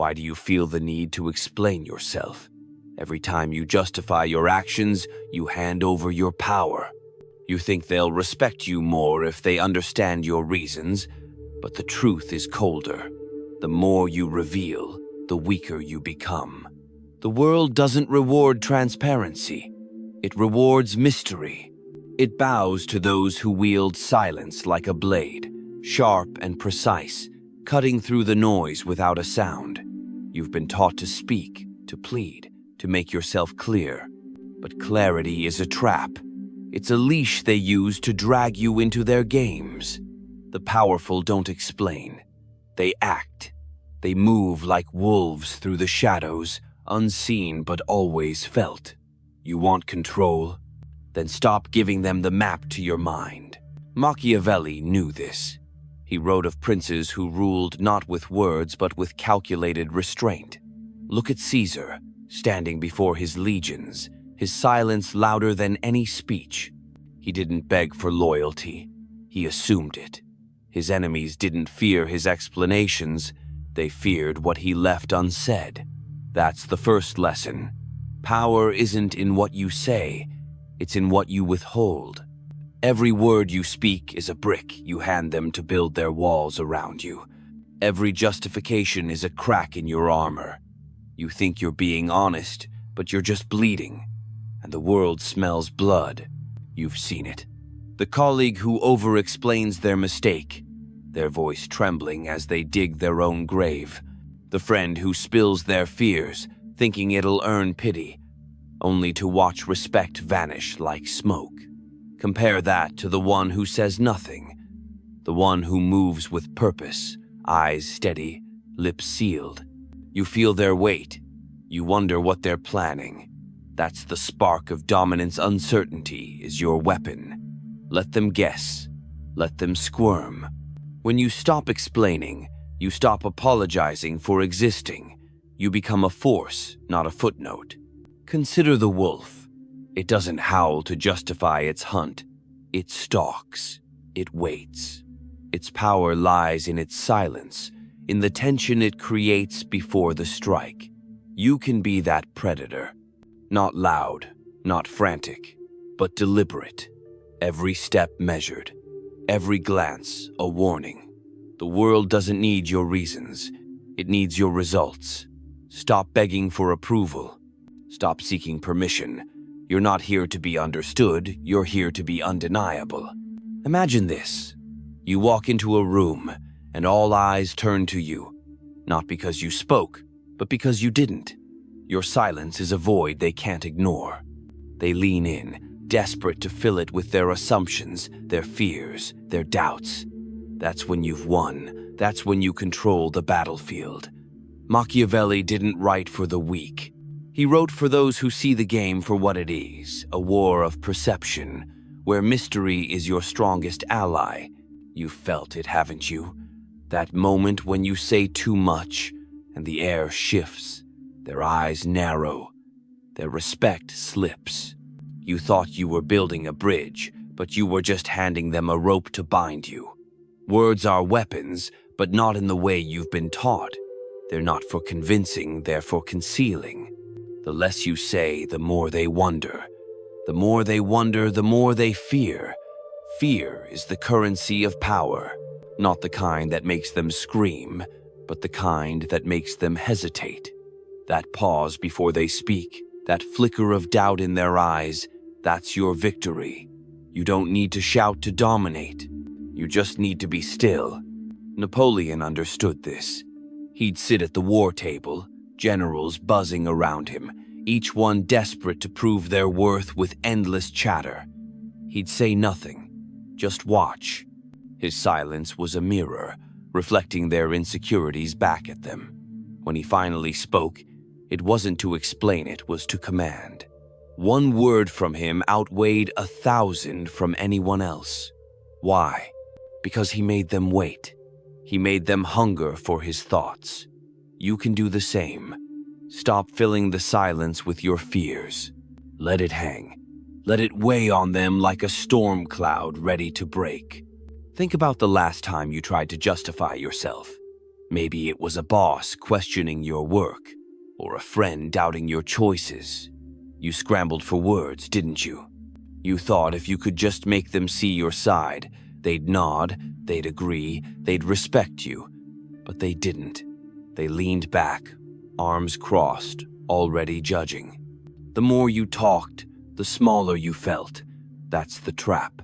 Why do you feel the need to explain yourself? Every time you justify your actions, you hand over your power. You think they'll respect you more if they understand your reasons, but the truth is colder. The more you reveal, the weaker you become. The world doesn't reward transparency. It rewards mystery. It bows to those who wield silence like a blade, sharp and precise, cutting through the noise without a sound. You've been taught to speak, to plead, to make yourself clear. But clarity is a trap. It's a leash they use to drag you into their games. The powerful don't explain. They act. They move like wolves through the shadows, unseen but always felt. You want control? Then stop giving them the map to your mind. Machiavelli knew this. He wrote of princes who ruled not with words but with calculated restraint. Look at Caesar, standing before his legions, his silence louder than any speech. He didn't beg for loyalty. He assumed it. His enemies didn't fear his explanations. They feared what he left unsaid. That's the first lesson. Power isn't in what you say. It's in what you withhold. Every word you speak is a brick you hand them to build their walls around you. Every justification is a crack in your armor. You think you're being honest, but you're just bleeding. And the world smells blood. You've seen it. The colleague who over-explains their mistake, their voice trembling as they dig their own grave. The friend who spills their fears, thinking it'll earn pity, only to watch respect vanish like smoke. Compare that to the one who says nothing, the one who moves with purpose, eyes steady, lips sealed. You feel their weight. You wonder what they're planning. That's the spark of dominance. Uncertainty is your weapon. Let them guess. Let them squirm. When you stop explaining, you stop apologizing for existing. You become a force, not a footnote. Consider the wolf. It doesn't howl to justify its hunt. It stalks. It waits. Its power lies in its silence, in the tension it creates before the strike. You can be that predator. Not loud, not frantic, but deliberate. Every step measured. Every glance a warning. The world doesn't need your reasons. It needs your results. Stop begging for approval. Stop seeking permission. You're not here to be understood. You're here to be undeniable. Imagine this. You walk into a room, and all eyes turn to you. Not because you spoke, but because you didn't. Your silence is a void they can't ignore. They lean in, desperate to fill it with their assumptions, their fears, their doubts. That's when you've won. That's when you control the battlefield. Machiavelli didn't write for the weak. He wrote for those who see the game for what it is, a war of perception, where mystery is your strongest ally. You've felt it, haven't you? That moment when you say too much, and the air shifts, their eyes narrow, their respect slips. You thought you were building a bridge, but you were just handing them a rope to bind you. Words are weapons, but not in the way you've been taught. They're not for convincing, they're for concealing. The less you say, the more they wonder. The more they wonder, the more they fear. Fear is the currency of power, not the kind that makes them scream, but the kind that makes them hesitate. That pause before they speak, that flicker of doubt in their eyes, that's your victory. You don't need to shout to dominate. You just need to be still. Napoleon understood this. He'd sit at the war table, generals buzzing around him, each one desperate to prove their worth with endless chatter. He'd say nothing, just watch. His silence was a mirror, reflecting their insecurities back at them. When he finally spoke, it wasn't to explain, it was to command. One word from him outweighed 1,000 from anyone else. Why? Because he made them wait. He made them hunger for his thoughts. You can do the same. Stop filling the silence with your fears. Let it hang. Let it weigh on them like a storm cloud ready to break. Think about the last time you tried to justify yourself. Maybe it was a boss questioning your work, or a friend doubting your choices. You scrambled for words, didn't you? You thought if you could just make them see your side, they'd nod, they'd agree, they'd respect you. But they didn't. They leaned back, arms crossed, already judging. The more you talked, the smaller you felt. That's the trap.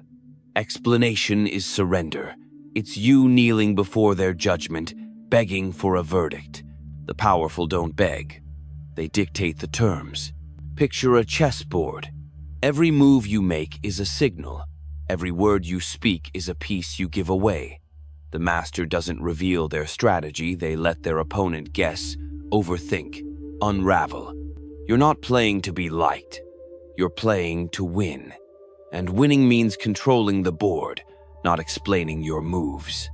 Explanation is surrender. It's you kneeling before their judgment, begging for a verdict. The powerful don't beg. They dictate the terms. Picture a chessboard. Every move you make is a signal. Every word you speak is a piece you give away. The master doesn't reveal their strategy, they let their opponent guess, overthink, unravel. You're not playing to be liked. You're playing to win. And winning means controlling the board, not explaining your moves.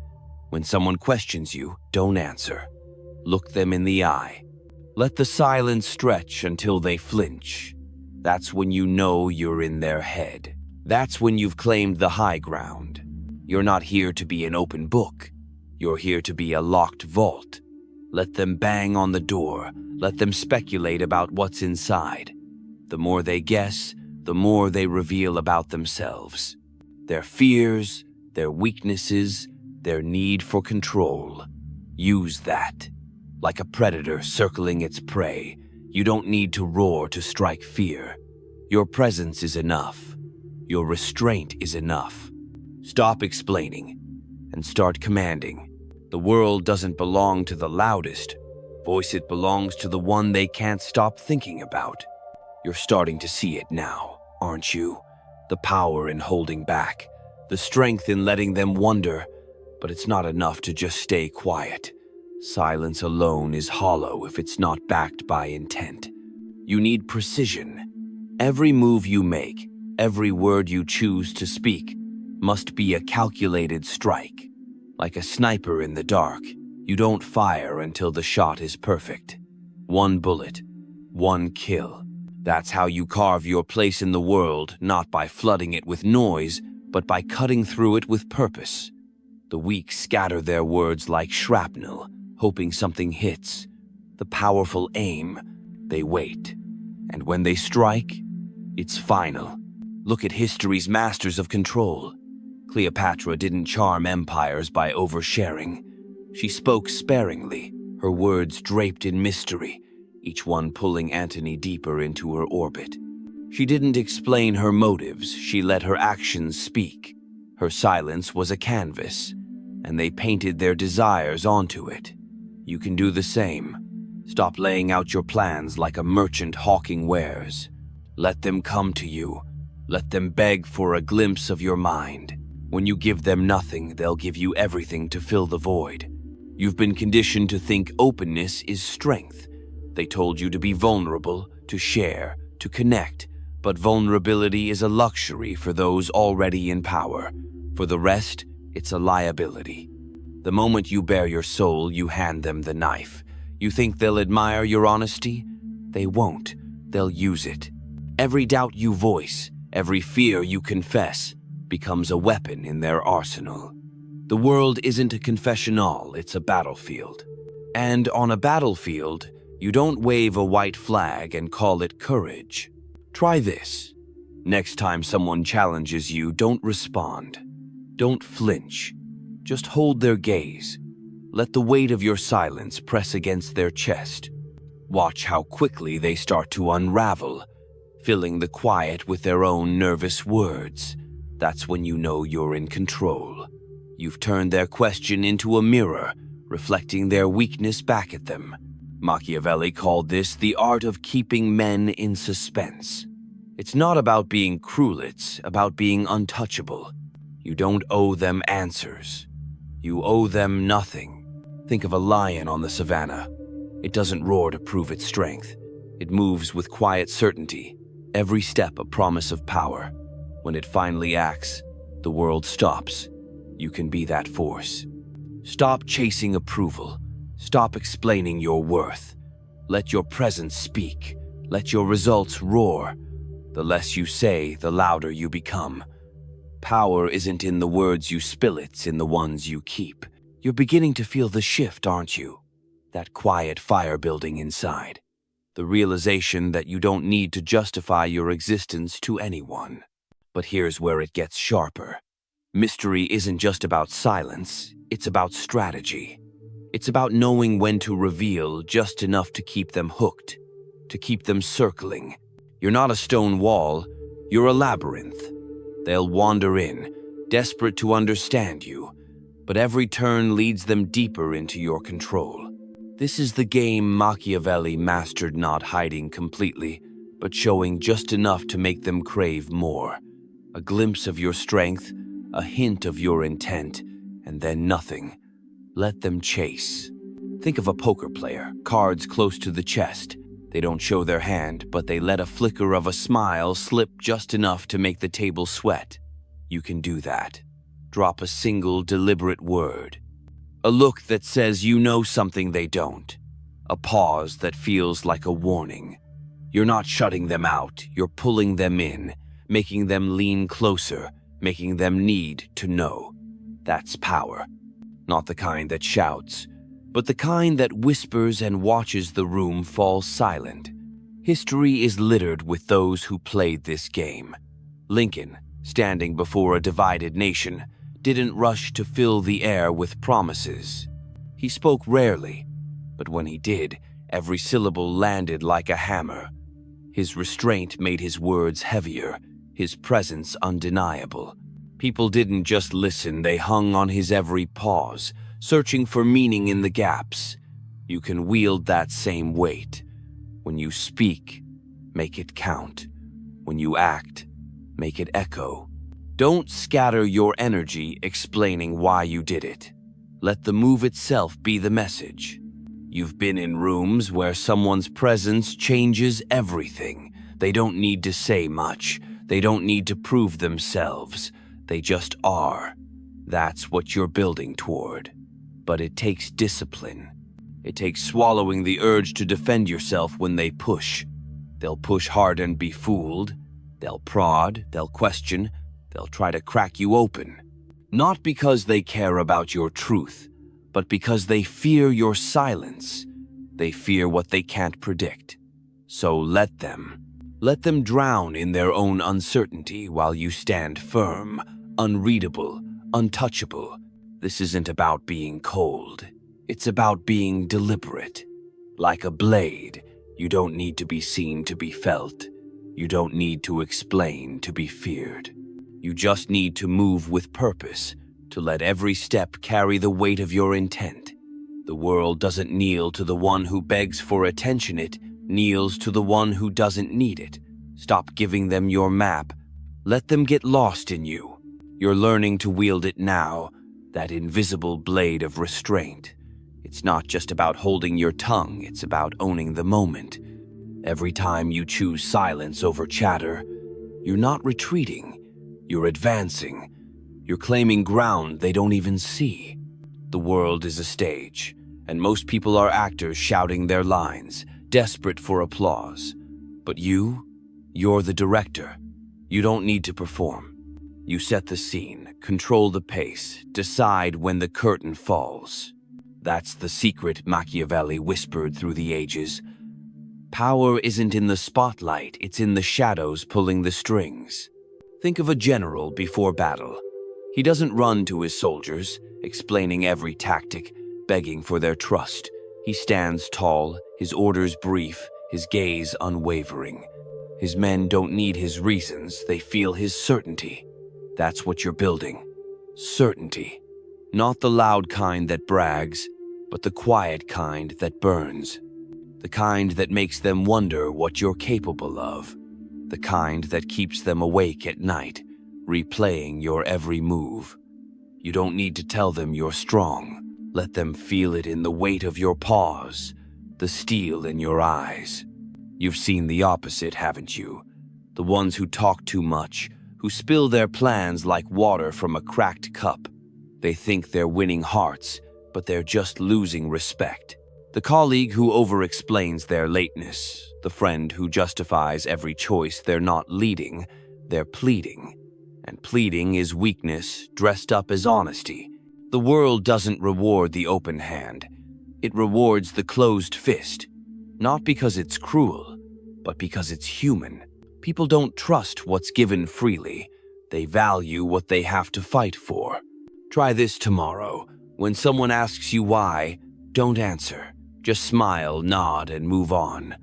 When someone questions you, don't answer. Look them in the eye. Let the silence stretch until they flinch. That's when you know you're in their head. That's when you've claimed the high ground. You're not here to be an open book. You're here to be a locked vault. Let them bang on the door. Let them speculate about what's inside. The more they guess, the more they reveal about themselves. Their fears, their weaknesses, their need for control. Use that. Like a predator circling its prey, you don't need to roar to strike fear. Your presence is enough. Your restraint is enough. Stop explaining and start commanding. The world doesn't belong to the loudest. Voice it belongs to the one they can't stop thinking about. You're starting to see it now, aren't you? The power in holding back, the strength in letting them wonder, but it's not enough to just stay quiet. Silence alone is hollow if it's not backed by intent. You need precision. Every move you make, every word you choose to speak, must be a calculated strike. Like a sniper in the dark, you don't fire until the shot is perfect. One bullet, one kill. That's how you carve your place in the world, not by flooding it with noise, but by cutting through it with purpose. The weak scatter their words like shrapnel, hoping something hits. The powerful aim, they wait. And when they strike, it's final. Look at history's masters of control. Cleopatra didn't charm empires by oversharing. She spoke sparingly, her words draped in mystery, each one pulling Antony deeper into her orbit. She didn't explain her motives, she let her actions speak. Her silence was a canvas, and they painted their desires onto it. You can do the same. Stop laying out your plans like a merchant hawking wares. Let them come to you. Let them beg for a glimpse of your mind. When you give them nothing, they'll give you everything to fill the void. You've been conditioned to think openness is strength. They told you to be vulnerable, to share, to connect, but vulnerability is a luxury for those already in power. For the rest, it's a liability. The moment you bare your soul, you hand them the knife. You think they'll admire your honesty? They won't. They'll use it. Every doubt you voice, every fear you confess, becomes a weapon in their arsenal. The world isn't a confessional, it's a battlefield. And on a battlefield, you don't wave a white flag and call it courage. Try this. Next time someone challenges you, don't respond. Don't flinch. Just hold their gaze. Let the weight of your silence press against their chest. Watch how quickly they start to unravel, filling the quiet with their own nervous words. That's when you know you're in control. You've turned their question into a mirror, reflecting their weakness back at them. Machiavelli called this the art of keeping men in suspense. It's not about being cruel, it's about being untouchable. You don't owe them answers. You owe them nothing. Think of a lion on the savannah. It doesn't roar to prove its strength. It moves with quiet certainty, every step a promise of power. When it finally acts, the world stops. You can be that force. Stop chasing approval. Stop explaining your worth. Let your presence speak. Let your results roar. The less you say, the louder you become. Power isn't in the words you spill, it's in the ones you keep. You're beginning to feel the shift, aren't you? That quiet fire building inside. The realization that you don't need to justify your existence to anyone. But here's where it gets sharper. Mystery isn't just about silence, it's about strategy. It's about knowing when to reveal just enough to keep them hooked, to keep them circling. You're not a stone wall, you're a labyrinth. They'll wander in, desperate to understand you, but every turn leads them deeper into your control. This is the game Machiavelli mastered, not hiding completely, but showing just enough to make them crave more. A glimpse of your strength, a hint of your intent, and then nothing. Let them chase. Think of a poker player, cards close to the chest. They don't show their hand, but they let a flicker of a smile slip just enough to make the table sweat. You can do that. Drop a single deliberate word. A look that says you know something they don't. A pause that feels like a warning. You're not shutting them out, you're pulling them in, making them lean closer, making them need to know. That's power. Not the kind that shouts, but the kind that whispers and watches the room fall silent. History is littered with those who played this game. Lincoln, standing before a divided nation, didn't rush to fill the air with promises. He spoke rarely, but when he did, every syllable landed like a hammer. His restraint made his words heavier, his presence undeniable. People didn't just listen, they hung on his every pause, searching for meaning in the gaps. You can wield that same weight. When you speak, make it count. When you act, make it echo. Don't scatter your energy explaining why you did it. Let the move itself be the message. You've been in rooms where someone's presence changes everything. They don't need to say much. They don't need to prove themselves. They just are. That's what you're building toward. But it takes discipline. It takes swallowing the urge to defend yourself when they push. They'll push hard and be fooled. They'll prod, they'll question, they'll try to crack you open. Not because they care about your truth, but because they fear your silence. They fear what they can't predict. So let them. Let them drown in their own uncertainty while you stand firm, unreadable, untouchable. This isn't about being cold. It's about being deliberate. Like a blade, you don't need to be seen to be felt. You don't need to explain to be feared. You just need to move with purpose, to let every step carry the weight of your intent. The world doesn't kneel to the one who begs for attention, it kneels to the one who doesn't need it. Stop giving them your map. Let them get lost in you. You're learning to wield it now, that invisible blade of restraint. It's not just about holding your tongue, it's about owning the moment. Every time you choose silence over chatter, you're not retreating, you're advancing. You're claiming ground they don't even see. The world is a stage, and most people are actors shouting their lines, desperate for applause. But you're the director. You don't need to perform. You set the scene, control the pace, decide when the curtain falls. That's the secret Machiavelli whispered through the ages. Power isn't in the spotlight, it's in the shadows pulling the strings. Think of a general before battle. He doesn't run to his soldiers, explaining every tactic, begging for their trust. He stands tall, his orders brief, his gaze unwavering. His men don't need his reasons, they feel his certainty. That's what you're building. Certainty. Not the loud kind that brags, but the quiet kind that burns. The kind that makes them wonder what you're capable of. The kind that keeps them awake at night, replaying your every move. You don't need to tell them you're strong. Let them feel it in the weight of your paws, the steel in your eyes. You've seen the opposite, haven't you? The ones who talk too much, who spill their plans like water from a cracked cup. They think they're winning hearts, but they're just losing respect. The colleague who over-explains their lateness, the friend who justifies every choice they're not leading, they're pleading. And pleading is weakness dressed up as honesty. The world doesn't reward the open hand. It rewards the closed fist, not because it's cruel, but because it's human. People don't trust what's given freely. They value what they have to fight for. Try this tomorrow. When someone asks you why, don't answer. Just smile, nod, and move on.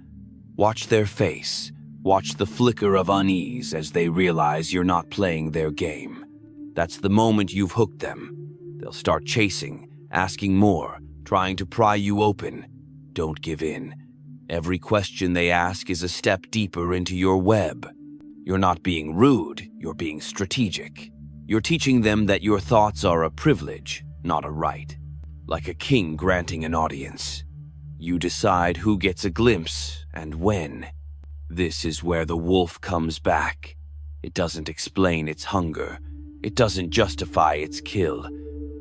Watch their face. Watch the flicker of unease as they realize you're not playing their game. That's the moment you've hooked them. They'll start chasing, asking more, trying to pry you open. Don't give in. Every question they ask is a step deeper into your web. You're not being rude, you're being strategic. You're teaching them that your thoughts are a privilege, not a right. Like a king granting an audience. You decide who gets a glimpse and when. This is where the wolf comes back. It doesn't explain its hunger. It doesn't justify its kill.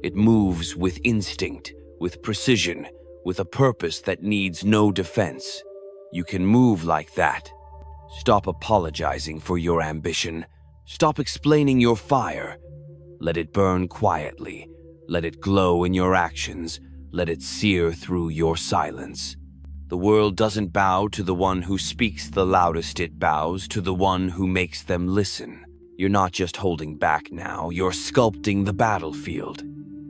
It moves with instinct, with precision, with a purpose that needs no defense. You can move like that. Stop apologizing for your ambition. Stop explaining your fire. Let it burn quietly. Let it glow in your actions. Let it sear through your silence. The world doesn't bow to the one who speaks the loudest, it bows to the one who makes them listen. You're not just holding back now, you're sculpting the battlefield.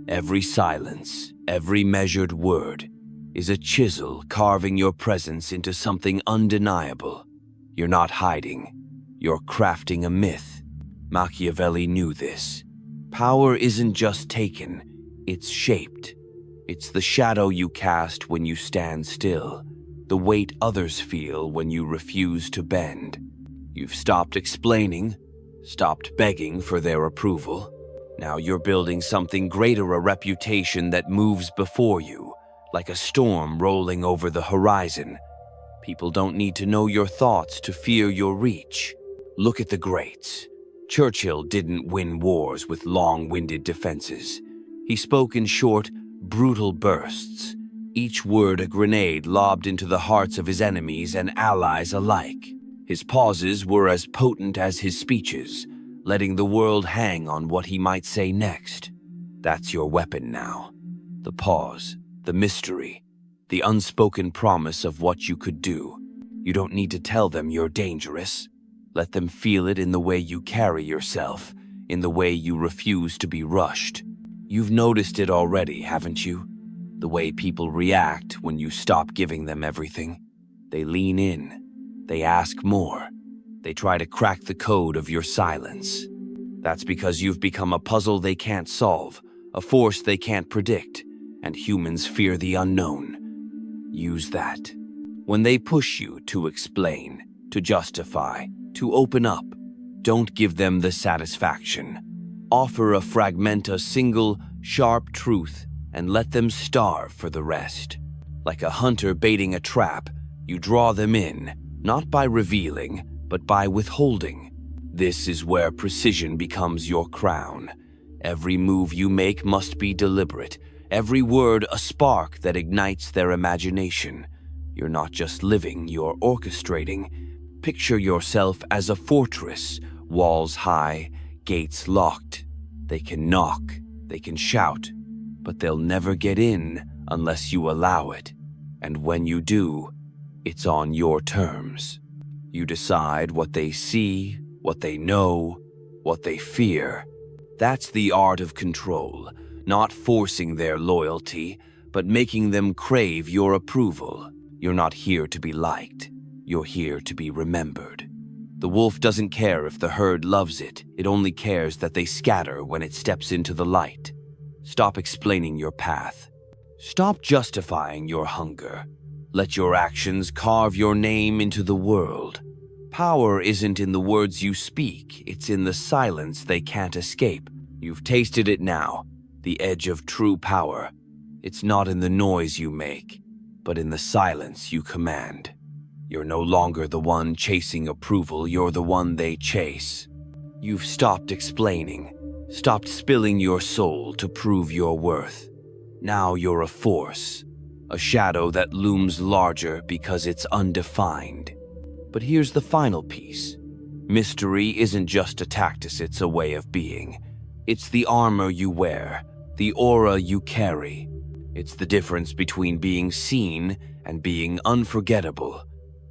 Every silence, every measured word, is a chisel carving your presence into something undeniable. You're not hiding, you're crafting a myth. Machiavelli knew this. Power isn't just taken, it's shaped. It's the shadow you cast when you stand still, the weight others feel when you refuse to bend. You've stopped explaining, stopped begging for their approval. Now you're building something greater, a reputation that moves before you, like a storm rolling over the horizon. People don't need to know your thoughts to fear your reach. Look at the greats. Churchill didn't win wars with long-winded defenses. He spoke in short, brutal bursts, each word a grenade lobbed into the hearts of his enemies and allies alike. His pauses were as potent as his speeches, letting the world hang on what he might say next. That's your weapon now. The pause, the mystery, the unspoken promise of what you could do. You don't need to tell them you're dangerous. Let them feel it in the way you carry yourself, in the way you refuse to be rushed. You've noticed it already, haven't you? The way people react when you stop giving them everything. They lean in. They ask more. They try to crack the code of your silence. That's because you've become a puzzle they can't solve, a force they can't predict, and humans fear the unknown. Use that. When they push you to explain, to justify, to open up, don't give them the satisfaction. Offer a fragment, a single, sharp truth, and let them starve for the rest. Like a hunter baiting a trap, you draw them in, not by revealing, but by withholding. This is where precision becomes your crown. Every move you make must be deliberate, every word a spark that ignites their imagination. You're not just living, you're orchestrating. Picture yourself as a fortress, walls high, gates locked. They can knock, they can shout, but they'll never get in unless you allow it. And when you do, it's on your terms. You decide what they see, what they know, what they fear. That's the art of control, not forcing their loyalty, but making them crave your approval. You're not here to be liked. You're here to be remembered. The wolf doesn't care if the herd loves it. It only cares that they scatter when it steps into the light. Stop explaining your path. Stop justifying your hunger. Let your actions carve your name into the world. Power isn't in the words you speak. It's in the silence they can't escape. You've tasted it now, the edge of true power. It's not in the noise you make, but in the silence you command. You're no longer the one chasing approval, you're the one they chase. You've stopped explaining, stopped spilling your soul to prove your worth. Now you're a force, a shadow that looms larger because it's undefined. But here's the final piece. Mystery isn't just a tactic, it's a way of being. It's the armor you wear, the aura you carry. It's the difference between being seen and being unforgettable.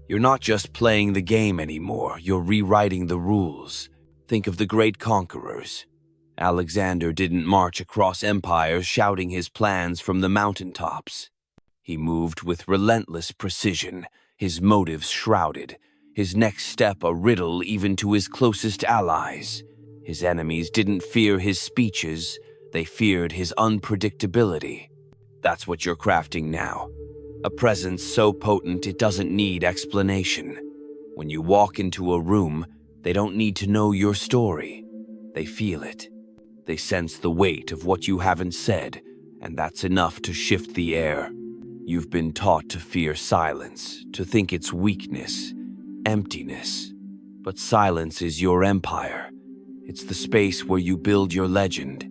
You're not just playing the game anymore, you're rewriting the rules. Think of the great conquerors. Alexander didn't march across empires shouting his plans from the mountaintops. He moved with relentless precision, his motives shrouded, his next step a riddle even to his closest allies. His enemies didn't fear his speeches, they feared his unpredictability. That's what you're crafting now. A presence so potent it doesn't need explanation. When you walk into a room, they don't need to know your story. They feel it. They sense the weight of what you haven't said, and that's enough to shift the air. You've been taught to fear silence, to think it's weakness, emptiness. But silence is your empire. It's the space where you build your legend.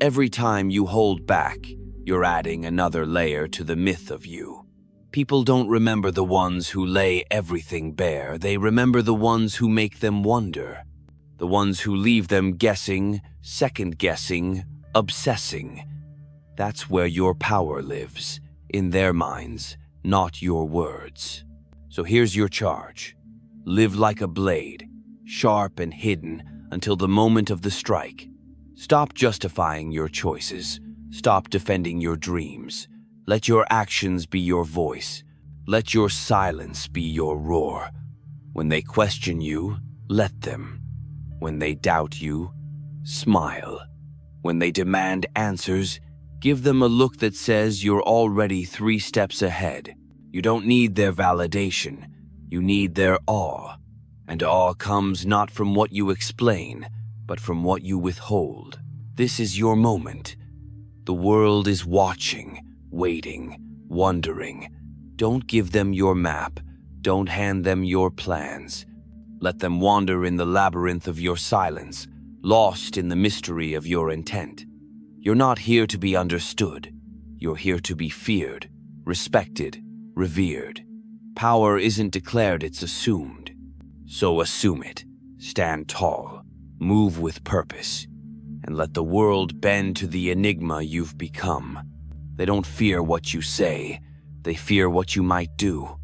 Every time you hold back, you're adding another layer to the myth of you. People don't remember the ones who lay everything bare. They remember the ones who make them wonder. The ones who leave them guessing, second-guessing, obsessing. That's where your power lives, in their minds, not your words. So here's your charge. Live like a blade, sharp and hidden until the moment of the strike. Stop justifying your choices. Stop defending your dreams. Let your actions be your voice. Let your silence be your roar. When they question you, let them. When they doubt you, smile. When they demand answers, give them a look that says you're already 3 steps ahead. You don't need their validation. You need their awe. And awe comes not from what you explain, but from what you withhold. This is your moment. The world is watching, waiting, wondering. Don't give them your map. Don't hand them your plans. Let them wander in the labyrinth of your silence, lost in the mystery of your intent. You're not here to be understood. You're here to be feared, respected, revered. Power isn't declared, it's assumed. So assume it. Stand tall. Move with purpose. And let the world bend to the enigma you've become. They don't fear what you say. They fear what you might do.